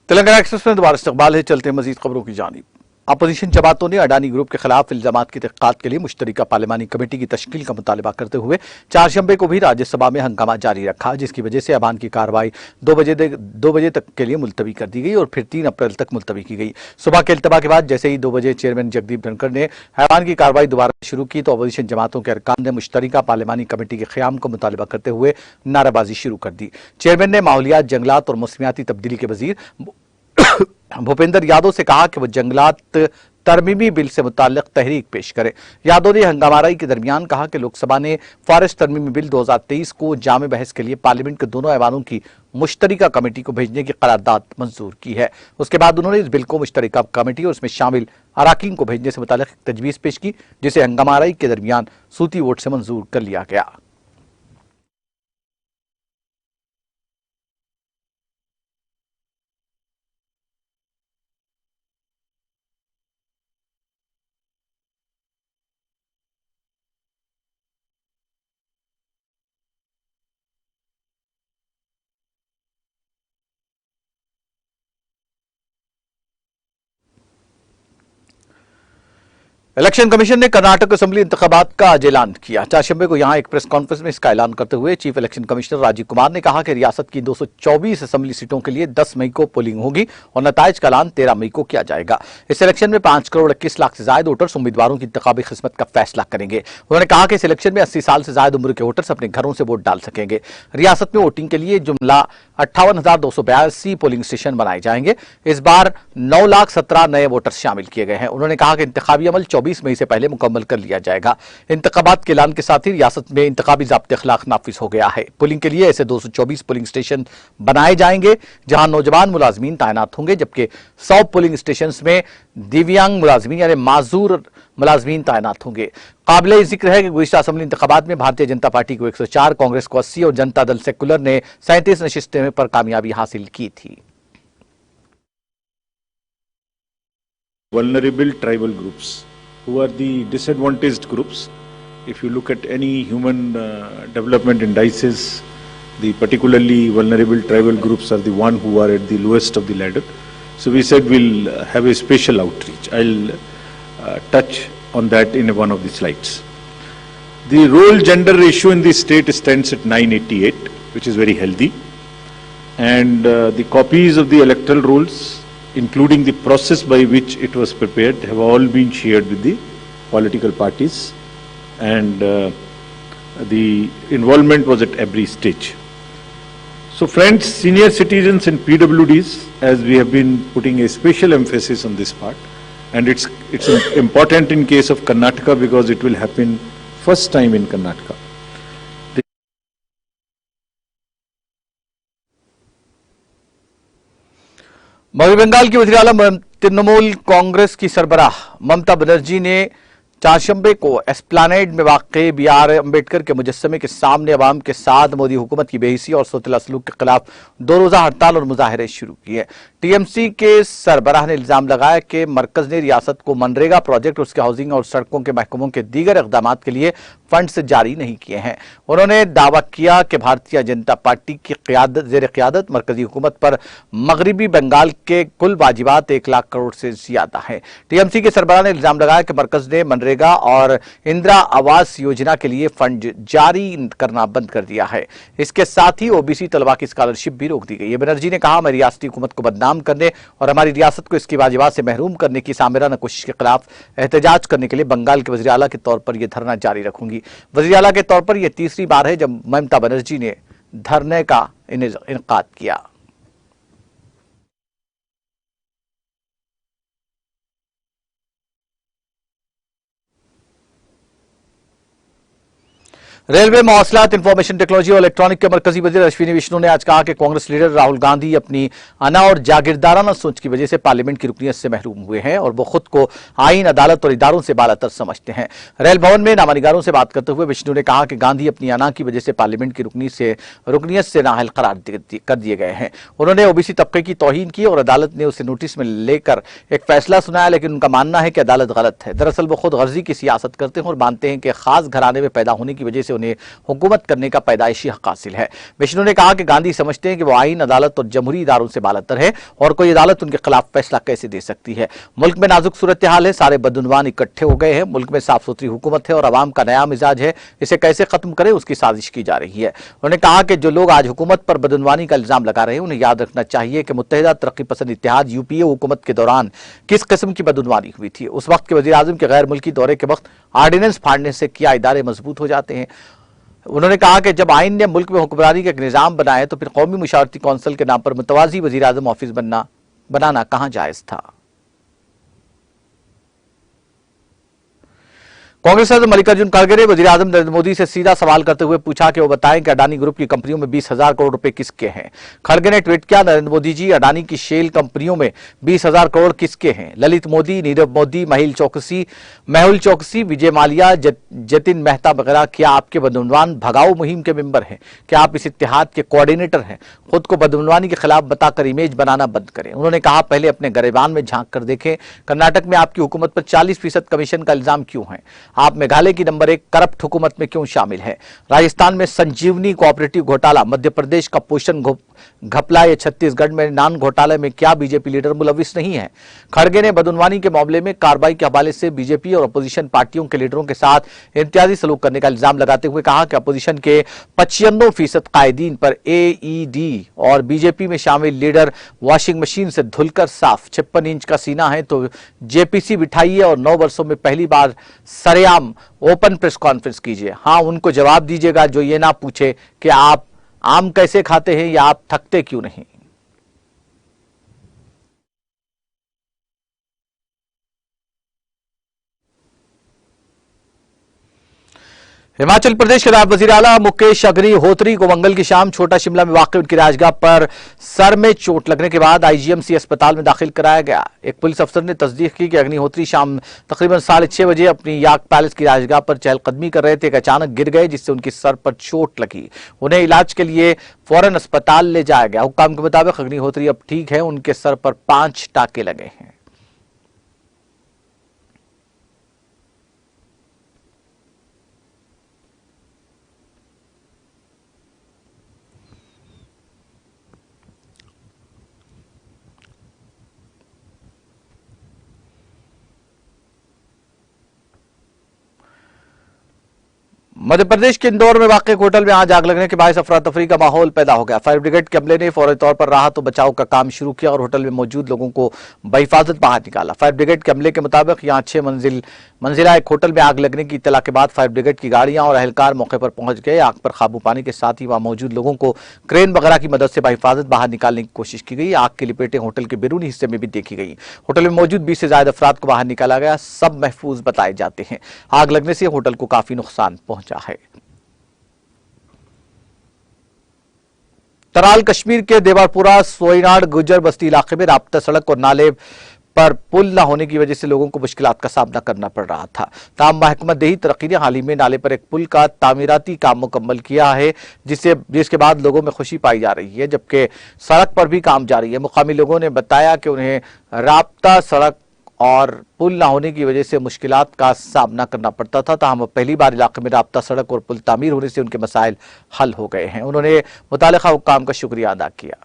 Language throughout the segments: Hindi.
तेलंगाना एक्सप्रेस में दोबारा इस्तकबाल है। चलते हैं मजीद खबरों की जानिब। अपोजिशन जमातों ने अडानी ग्रुप के खिलाफ इल्जामात की तहकीकात के लिए मुश्तरका पार्लिमानी कमेटी की तश्कील का मुतालबा करते हुए चारशंबे को भी राज्यसभा में हंगामा जारी रखा, जिसकी वजह से अवान की कार्रवाई 2 बजे तक के लिए मुलतवी कर दी गई और फिर 3 अप्रैल तक मुलतवी की गई। सुबह के इल्तवा के बाद जैसे ही 2 बजे चेयरमैन जगदीप धनखड़ ने अवान की कार्रवाई दोबारा शुरू की तो अपोजिशन जमातों के अरकान ने मुश्तरका पार्लिमानी कमेटी के क़याम का मुतालबा करते हुए नाराबाजी शुरू कर दी। चेयरमैन ने माहौलियात, जंगलात और मौसमियाती तब्दीली के वजीर भूपेंद्र यादव से कहा कि वह जंगलात तरमीमी बिल से मुताल्लिक तहरीक पेश करे। यादव ने हंगामाराई के दरमियान कहा कि लोकसभा ने फॉरेस्ट तरमीमी बिल 2023 को जामे बहस के लिए पार्लियामेंट के दोनों ऐवानों की मुश्तरका कमेटी को भेजने की करारदाद मंजूर की है। उसके बाद उन्होंने इस बिल को मुश्तरका कमेटी और उसमें शामिल अराकीन को भेजने से मुताल्लिक तजवीज पेश की, जिसे हंगामाराई के दरमियान सूती वोट से मंजूर कर लिया गया। इलेक्शन कमीशन ने कर्नाटक असेंबली इंतखाबात का आज ऐलान किया। चारशंबे को यहां एक प्रेस कॉन्फ्रेंस में इसका ऐलान करते हुए chief election commissioner Rajiv Kumar ने कहा कि रियासत की 224 असेंबली सीटों के लिए 10 मई को पोलिंग होगी और नताइज का ऐलान 13 मई को किया जाएगा। इस इलेक्शन में 5 करोड़ 21 लाख से ज्यादा वोटर्स उम्मीदवारों की इंतखाबी किस्मत का फैसला करेंगे। उन्होंने कहा कि इस इलेक्शन में 80 साल से ज्यादा उम्र के वोटर्स अपने घरों से वोट डाल सकेंगे। रियासत में वोटिंग के लिए जुमला 58,282 पोलिंग स्टेशन बनाए जाएंगे। इस बार 9,17,000 नए वोटर्स शामिल किए गए हैं। उन्होंने कहा कि इंतखाबी अमल 24 मई से पहले मुकम्मल कर लिया जाएगा। इंतखाबात के ऐलान के साथ ही रियासत में इंतखाबी ज़ाब्ते खिलाफ नाफिज हो गया है। पोलिंग के लिए ऐसे 224 पोलिंग स्टेशन बनाए जाएंगे जहां नौजवान मुलाजमीन तैनात होंगे, जबकि 100 पोलिंग स्टेशन में दिव्यांग मुलाजमीन यानी माजूर मुलाजमीन तैनात होंगे। काबिल जिक्र है कि गुज़िश्ता असेंबली इंतखाबात में भारतीय जनता पार्टी को 104, कांग्रेस को 80 और जनता दल सेकुलर ने 37 नशिस्तें पर कामयाबी हासिल की थी। Vulnerable tribal groups, who are the disadvantaged groups. If you look at any human development indices, the particularly vulnerable tribal groups are the one who are at the lowest of the ladder. So we said we'll have a special outreach. I'll touch on that in one of the slides. The role gender ratio in the state stands at 988, which is very healthy. And the copies of the electoral rolls, including the process by which it was prepared, have all been shared with the political parties, and the involvement was at every stage. So friends, senior citizens and PWDs, as we have been putting a special emphasis on this part, and it's important in case of Karnataka because it will happen first time in Karnataka. मगरबी बंगाल की वज़ीर आला तृणमूल कांग्रेस की सरबराह ममता बनर्जी ने चारशंबे को एस्प्लानेड में वाक़ BR अम्बेडकर के मुजस्समे के सामने अवाम के साथ मोदी हुकूमत की बेहिसी और सोतला सलूक के खिलाफ 2 रोज़ा हड़ताल और मुजाहरे शुरू किए। TMC के सरबराह ने इल्जाम लगाया कि मरकज ने रियासत को मनरेगा प्रोजेक्ट, उसके हाउसिंग और सड़कों के महकमों के दीगर इक़दाम के लिए फंड्स जारी नहीं किए हैं। उन्होंने दावा किया कि भारतीय जनता पार्टी की ज़ेर क़यादत मरकजी हुकूमत पर मगरबी बंगाल के कुल वाजिबात 1 लाख करोड़ से ज्यादा हैं। TMC के सरबराह ने इल्जाम लगाया कि मरकज ने मनरेगा और इंदिरा आवास योजना के लिए फंड जारी करना बंद कर दिया है। इसके साथ ही OBC तलबा की स्कॉलरशिप भी रोक दी गई है। बनर्जी ने कहा, मैं रियासती हुकूमत को बदनाम करने और हमारी रियासत को इसकी वाजिबात से महरूम करने की सामिराना कोशिश के खिलाफ एहतजाज करने के लिए बंगाल के वज़ीर आला के तौर पर यह धरना जारी रखूंगी। वज़ीर आला के तौर पर यह तीसरी बार है जब ममता बनर्जी ने धरने का इनेकाद किया। रेलवे, मवासलात, इंफॉर्मेशन टेक्नोलॉजी और इलेक्ट्रॉनिक के मरकजी वजीर अश्विनी विष्णु ने आज कहा कि कांग्रेस लीडर राहुल गांधी अपनी अना और जागीरदाराना सोच की वजह से पार्लियामेंट की रुकनियत से महरूम हुए हैं और वो खुद को आईन, अदालत और इदारों से बालातर समझते हैं। रेल भवन में नामानिगारों से बात करते हुए विष्णु ने कहा कि गांधी अपनी अना की वजह से पार्लियामेंट की रुकनियत से नाअहल करार कर दिए गए हैं। उन्होंने OBC तबके की तौहीन की और अदालत ने उसे नोटिस में लेकर एक फैसला सुनाया, लेकिन उनका मानना है कि अदालत गलत है। दरअसल वो खुद गर्जी की सियासत करते हैं और मानते हैं कि खास घराने में पैदा होने की वजह से उन्हें हुकूमत करने का पैदाइशी हक हासिल है। विष्णु ने कहा कि गांधी समझते हैं कि वो आइन, अदालत और जमहूरी इदारों से बालतर है और कोई अदालत उनके खिलाफ फैसला कैसे दे सकती है। मुल्क में नाजुक सूरत हाल है, सारे बदउनवान इकट्ठे हो गए हैं, मुल्क में साफ सुथरी हुकूमत है और आवाम का नया मिजाज है, इसे कैसे खत्म करें उसकी साजिश की जा रही है। उन्होंने कहा कि जो लोग आज हुकूमत पर बदउनवानी का इल्जाम लगा रहे हैं उन्हें याद रखना चाहिए कि मुत्तहिदा तरक्की पसंद इत्तेहाद यूपीए हुकूमत के दौरान किस किस्म की बदउनवानी हुई थी। उस वक्त के वजीर आजम के गैर मुल्की दौरे के वक्त ऑर्डिनेंस फाड़ने से क्या इदारे मजबूत हो जाते हैं। उन्होंने कहा कि जब आइन ने मुल्क में हुक्मरानी का एक निजाम बनाया तो फिर कौमी मुशावरती कौंसिल के नाम पर मुतवाजी वजीर आजम ऑफिस बनाना कहां जायज था। कांग्रेस सदस्य मल्लिकार्जुन खड़गे ने वजीर आजम नरेंद्र मोदी से सीधा सवाल करते हुए पूछा कि वो बताएं कि अडानी ग्रुप की कंपनियों में 20,000 करोड़ रुपए किसके हैं। खड़गे ने ट्वीट किया, नरेंद्र मोदी जी, अडानी की शेल कंपनियों में 20,000 करोड़ किसके हैं? ललित मोदी, नीरव मोदी, मेहुल चौकसी, विजय माल्या, जतिन मेहता वगैरह क्या आपके बदउनवान भगाओ मुहिम के मेंबर हैं? क्या आप इस इत्तेहाद के कोऑर्डिनेटर हैं? खुद को बदउनवानी के खिलाफ बताकर इमेज बनाना बंद करें। उन्होंने कहा, पहले अपने गिरेबान में झांक कर देखें, कर्नाटक में आपकी हुकूमत पर 40% कमीशन का इल्जाम क्यों है? आप मेघालय की नंबर 1 करप्ट हुकूमत में क्यों शामिल है? राजस्थान में संजीवनी कोऑपरेटिव घोटाला, मध्य प्रदेश का पोषण घपला या छत्तीसगढ़ में नान घोटाले में क्या बीजेपी लीडर मुलविस नहीं है? खड़गे ने बदउनवानी के मामले में कार्रवाई के हवाले से बीजेपी और अपोजिशन पार्टियों के लीडरों के साथ इम्तियाजी सलूक करने का इल्जाम लगाते हुए कहा कि अपोजिशन के 95% कायदीन पर एईडी और बीजेपी में शामिल लीडर वॉशिंग मशीन से धुलकर साफ। 56 इंच का सीना है तो जेपीसी बिठाइए और 9 वर्षों में पहली बार सरेआम ओपन प्रेस कॉन्फ्रेंस कीजिए। हाँ, उनको जवाब दीजिएगा जो ये ना पूछे कि आप आम कैसे खाते हैं या आप थकते क्यों नहीं। हिमाचल प्रदेश के नायब वजीर आला मुकेश अग्निहोत्री को मंगल की शाम छोटा शिमला में वाक़ उनकी राजगाह पर सर में चोट लगने के बाद आईजीएमसी अस्पताल में दाखिल कराया गया। एक पुलिस अफसर ने तस्दीक की कि अग्निहोत्री शाम तकरीबन 6:30 बजे अपनी याक पैलेस की राजगाह पर चहलकदमी कर रहे थे कि अचानक गिर गए, जिससे उनकी सर पर चोट लगी। उन्हें इलाज के लिए फौरन अस्पताल ले जाया गया। हुक्काम के मुताबिक अग्निहोत्री अब ठीक है, उनके सर पर 5 टाके लगे हैं। मध्य प्रदेश के इंदौर में वाक़ होटल में आज आग लगने के बायस अफरा तफरी का माहौल पैदा हो गया। फायर ब्रिगेड के अमले ने फौरी तौर पर राहत और बचाव का काम शुरू किया और होटल में मौजूद लोगों को बहिफाजत बाहर निकाला। फायर ब्रिगेड के अमले के मुताबिक यहां 6 मंजिला एक होटल में आग लगने की इत्तला के बाद फायर ब्रिगेड की गाड़ियां और एहलकार मौके पर पहुंच गए। आग पर काबू पाने के साथ ही वहां मौजूद लोगों को क्रेन वगैरह की मदद से बहिफाजत बाहर निकालने की कोशिश की गई। आग की लिपेटें होटल के बैरूनी हिस्से में भी देखी गई। होटल में मौजूद 20 से ज्यादा अफराद को बाहर निकाला गया, सब महफूज बताए जाते हैं। आग लगने से होटल को काफी नुकसान पहुंचा है। तराल कश्मीर के देवारपुरा सोयनाड गुजर बस्ती इलाके में राब्ता सड़क और नाले पर पुल न होने की वजह से लोगों को मुश्किलात का सामना करना पड़ रहा था। ताहम महकमा देही तरक्की ने हाल ही में नाले पर एक पुल का तामीराती काम मुकम्मल किया है, जिसके बाद लोगों में खुशी पाई जा रही है, जबकि सड़क पर भी काम जारी है। मुकामी लोगों ने बताया कि उन्हें राब्ता सड़क और पुल न होने की वजह से मुश्किलात का सामना करना पड़ता था। ताहम पहली बार इलाके में राब्ता सड़क और पुल तामीर होने से उनके मसाइल हल हो गए हैं। उन्होंने मुतालिका हुक्काम का शुक्रिया अदा किया।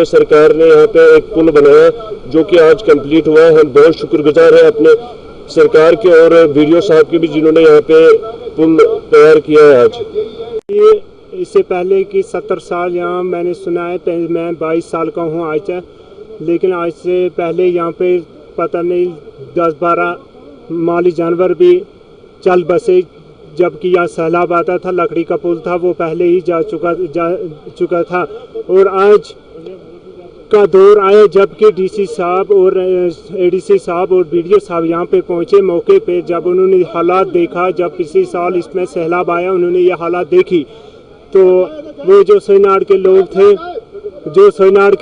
सरकार ने यहाँ पे एक पुल बनाया जो कि आज कंप्लीट हुआ है। हम बहुत शुक्रगुजार हैं अपने सरकार के और वीडियो साहब के भी, जिन्होंने यहाँ पे पुल तैयार किया है। आज ये इससे पहले कि 70 साल यहाँ मैंने सुना है, मैं 22 साल का हूँ आज, लेकिन आज से पहले यहाँ पे पता नहीं 10-12 माली जानवर भी चल बसे, जबकि यहाँ सैलाब आता था। लकड़ी का पुल था, वो पहले ही जा चुका था। और आज का दौर आया जबकि डीसी साहब और एडीसी साहब और बीडीओ साहब यहाँ पे पहुँचे मौके पे। जब उन्होंने हालात देखा, जब पिछले साल इसमें सैलाब आया, उन्होंने ये हालात देखी, तो वो जो सोयनाड के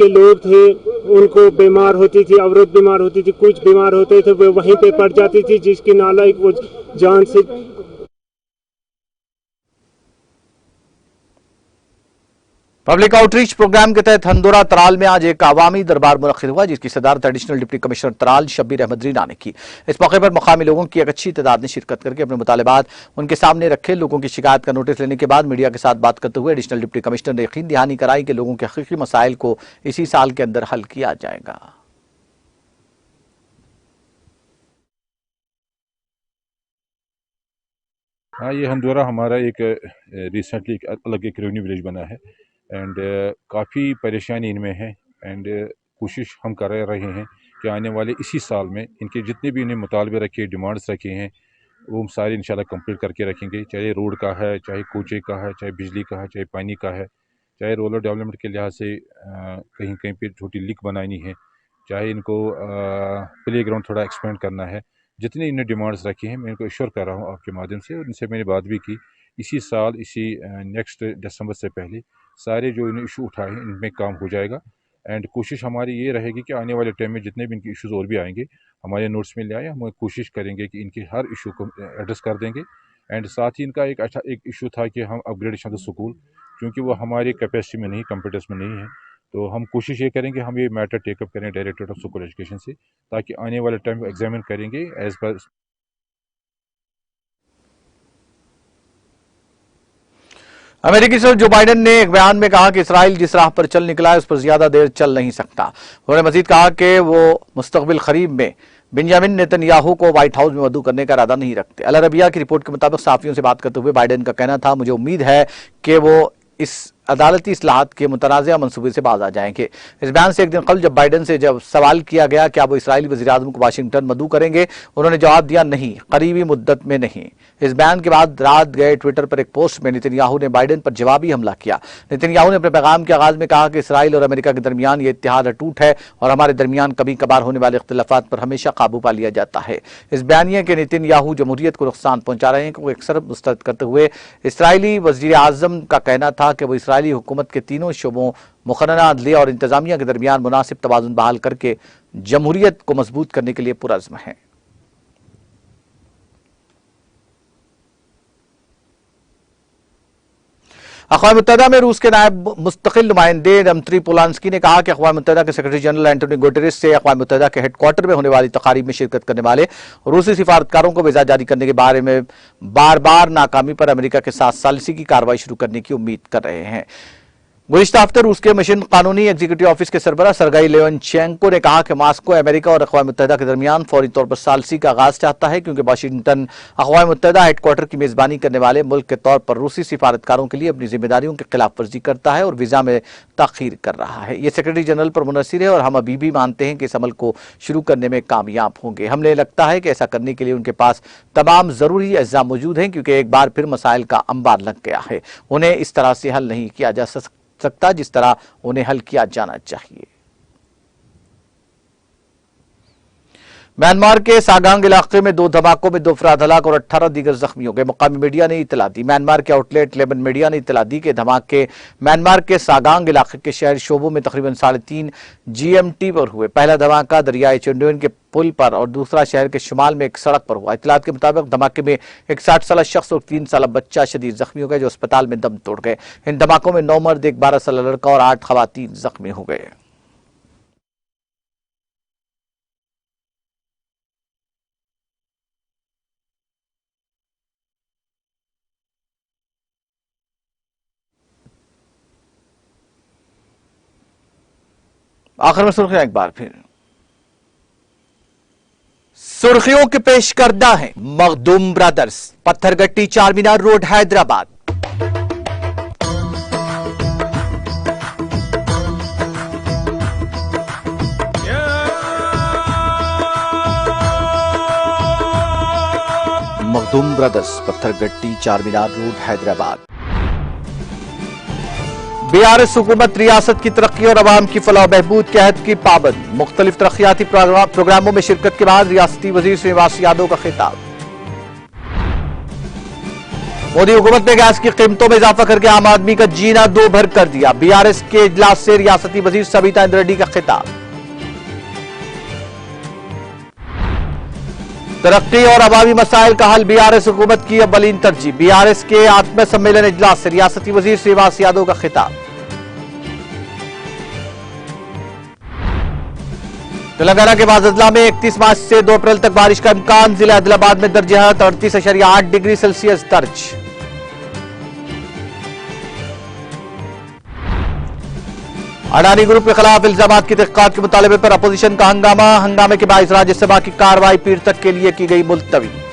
लोग थे उनको बीमार होती थी, औरत बीमार होती थी, कुछ बीमार होते थे, वो वहीं पे पड़ जाती थी, जिसकी नालायक वो जान से। पब्लिक आउटरीच प्रोग्राम के तहत हंदोरा तराल में आज एक अवामी दरबार मुनक्किद हुआ, जिसकी सदारत additional deputy commissioner Tral Shabbir Ahmad Rina ने की। इस मौके पर मकामी लोगों की एक अच्छी तादाद ने शिरकत करके अपने मुतालबात उनके सामने रखे। लोगों की शिकायत का नोटिस लेने के बाद मीडिया के साथ बात करते हुए एडिशनल डिप्टी कमिश्नर ने यकीन दहानी कराई कि लोगों के हकीकी मसाइल को इसी साल के अंदर हल किया जाएगा। हाँ, ये हंदोरा हमारा एक रिसेंटली एक अलग एक रेवेन्यू विलेज बना है एंड काफ़ी परेशानी इनमें है एंड कोशिश हम कर रहे हैं कि आने वाले इसी साल में इनके जितने भी इन्हें मुतालबे रखे, डिमांड्स रखे हैं, वो हम सारे इंशाल्लाह कंप्लीट करके रखेंगे। चाहे रोड का है, चाहे कोचे का है, चाहे बिजली का है, चाहे पानी का है, चाहे रूरल डेवलपमेंट के लिहाज से कहीं कहीं पे छोटी लीक बनानी है, चाहे इनको प्ले ग्राउंड थोड़ा एक्सपेंड करना है। जितनी इन्हें डिमांड्स रखी हैं मैं इनको एश्योर कर रहा हूँ आपके माध्यम से, और इनसे मैंने बात भी की। इसी साल इसी नेक्स्ट दिसंबर से पहले सारे जो इन्हें इशू उठाए हैं इनमें काम हो जाएगा। एंड कोशिश हमारी ये रहेगी कि आने वाले टाइम में जितने भी इनके इश्यूज़ और भी आएंगे हमारे नोट्स में ले आए, हम कोशिश करेंगे कि इनके हर इशू को एड्रेस कर देंगे। एंड साथ ही इनका एक अच्छा एक इशू था कि हम अपग्रेडेशन ऑफ द स्कूल, क्योंकि वो हमारी कैपेसिटी में नहीं, कंप्यूटर्स में नहीं है, तो हम कोशिश ये करेंगे हम ये मैटर टेकअप करें डायरेक्टरेट ऑफ स्कूल एजुकेशन से, ताकि आने वाले टाइम को एग्जामिन करेंगे एज पर। अमेरिकी सदर जो बाइडेन ने एक बयान में कहा कि इसराइल जिस राह पर चल निकला है उस पर ज्यादा देर चल नहीं सकता। उन्होंने मजीद कहा कि वो मुस्तकबिल करीब में बेंजामिन नेतन्याहू को व्हाइट हाउस में मदऊ करने का इरादा नहीं रखते। अल अरबिया की रिपोर्ट के मुताबिक सहाफियों से बात करते हुए बाइडेन का कहना था, मुझे उम्मीद है कि वो इस अदालती इस्लाहात के मुतनाज़ा मंसूबे से बाज आ जाएंगे। इस बयान से एक दिन कबल जब बाइडेन से जब सवाल किया गया कि आप वो इसराइली वज़ीर-ए-आज़म को वाशिंगटन मदऊ करेंगे, उन्होंने जवाब दिया, नहीं, करीबी मुद्दत में नहीं। इस बयान के बाद रात गए ट्विटर पर एक पोस्ट में नेतन्याहू ने बाइडेन पर जवाबी हमला किया। नेतन्याहू ने अपने पैगाम के आगाज में कहा कि इसराइल और अमेरिका के दरमियान ये इत्तेहाद अटूट है और हमारे दरमियान कभी कभार होने वाले इख्तिलाफात पर हमेशा काबू पा लिया जाता है। इस बयानिए के नेतन्याहू जमहूरियत को नुकसान पहुंचा रहे हैं को अक्सर मुस्तरद करते हुए इसराइली वज़ीर-ए-आज़म का कहना था कि वो इसराइली हुकूमत के तीनों शोबों मुक़र्ररा अदलिया और इंतजामिया के दरमियान मुनासिब तवाज़ुन बहाल करके जमहूरियत को मजबूत करने के लिए पुरअज़्म है। अक़वाम मुत्तहिदा में रूस के नायब मुस्तकिल नुमाइंदे डमित्री पोलांस्की ने कहा कि अक़वाम मुत्तहिदा के सेक्रेटरी जनरल एंटोनियो गुटेरेस से अक़वाम मुत्तहिदा के हेडक्वार्टर में होने वाली तकारीब में शिरकत करने वाले रूसी सिफारतकारों को वीज़ा जारी करने के बारे में बार बार नाकामी पर अमेरिका के साथ सालिसी की कार्रवाई शुरू करने की उम्मीद कर रहे हैं। गुज़िश्ता हफ्ते रूस के मिशन कानूनी एग्जीक्यूटिव ऑफिस के सरबराह सरगई लेओनचेंको ने कहा कि मास्को अमेरिका और अक़वाम मुत्तहिदा के दरमियान फौरी तौर पर सालिसी का आगाज चाहता है, क्योंकि वाशिंगटन अक़वाम मुत्तहिदा हेडक्वार्टर की मेजबानी करने वाले मुल्क के तौर पर रूसी सिफारतकारों के लिए अपनी जिम्मेदारियों की खिलाफ वर्जी करता है और वीज़ा में ताख़ीर कर रहा है। ये सेक्रेटरी जनरल पर मुनहसर है और हम अभी भी मानते हैं कि इस अमल को शुरू करने में कामयाब होंगे। हमें लगता है कि ऐसा करने के लिए उनके पास तमाम ज़रूरी अज्जा मौजूद हैं, क्योंकि एक बार फिर मसाइल का अंबार लग गया है। उन्हें इस तरह से हल नहीं किया जा सकता जिस तरह उन्हें हल किया जाना चाहिए। म्यांमार के सागांग इलाके में 2 धमाकों में 2 अफराद हलाक और 18 दीगर जख्मी हो गए। मुकामी मीडिया ने इतला दी। म्यांमार के आउटलेट लेबन मीडिया ने इतला दी कि धमाके म्यांमार के सागांग इलाके के शहर शोबों में तकरीबन 3:30 GMT पर हुए। पहला धमाका दरियाए चुंडोइन के पुल पर और दूसरा शहर के शुमाल में एक सड़क पर हुआ। इतलात के मुताबिक धमाके में एक 60 साल शख्स और 3 साल बच्चा शदीद जख्मी हो गए, जो अस्पताल में दम तोड़ गए। इन धमाकों में 9 मर्द, एक 12 साल लड़का और 8 खवातीन जख्मी हो गए। आखिर में सुर्खियां एक बार फिर। सुर्खियों के पेश करदा है Makhdoom brothers, Pathergatti Charminar road Hyderabad. Makhdoom brothers, Pathergatti Charminar road Hyderabad. BRS हुकूमत रियासत की तरक्की और अवाम की फलाह बहबूद के अहद की पाबंद। मुख्तलिफ तरक्याती प्रोग्रामों में शिरकत के बाद रियासती वजीर श्रीनिवास यादव का खिताब। मोदी हुकूमत ने गैस की कीमतों में इजाफा करके आम आदमी का जीना दो भर कर दिया। बीआरएस के इजलास से रियासती वजीर सविता इंद्र रेड्डी का खिताब। तरक्की और अवामी मसाइल का हल बीआरएस हुकूमत की अव्वलीन तरजीह। बीआरएस के आत्म सम्मेलन इजलास से रियासती वजीर श्रीनिवास यादव का खिताब। तेलंगाना के बादला में 31 मार्च से 2 अप्रैल तक बारिश का इम्कान। जिला आदिलाबाद में दर्ज 38.8 डिग्री सेल्सियस दर्ज। अडानी ग्रुप के खिलाफ इल्जामात की तहकीकात के मुतालबे पर अपोजिशन का हंगामा। हंगामे के बाइस राज्यसभा की कार्रवाई पीर तक के लिए की गई मुलतवी।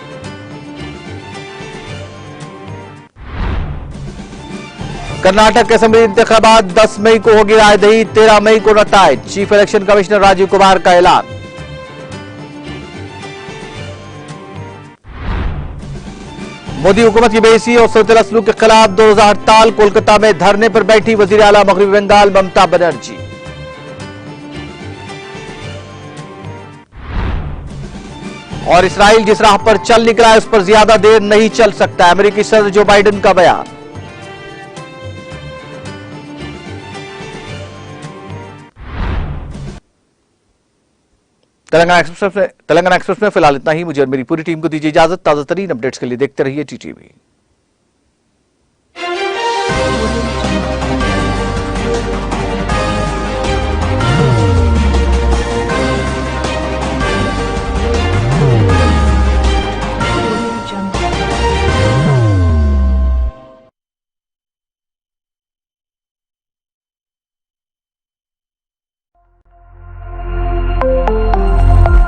कर्नाटक असेंबली इंतखाबात 10 मई को होगी रायदही, 13 मई को नतायज। Chief election commissioner Rajiv Kumar का ऐलान। मोदी हुकूमत की बेइज्जती और सौतेला सलूक के खिलाफ 2 रोजा हड़ताल। कोलकाता में धरने पर बैठी वजीर आला मगरबी बंगाल ममता बनर्जी। और इसराइल जिस राह पर चल निकला है उस पर ज्यादा देर नहीं चल सकता, अमेरिकी सदर जो बाइडेन का बयान। तेलंगाना एक्सप्रेस में फिलहाल इतना ही। मुझे और मेरी पूरी टीम को दीजिए इजाजत। ताजा तरीन अपडेट्स के लिए देखते रहिए टीटीवी।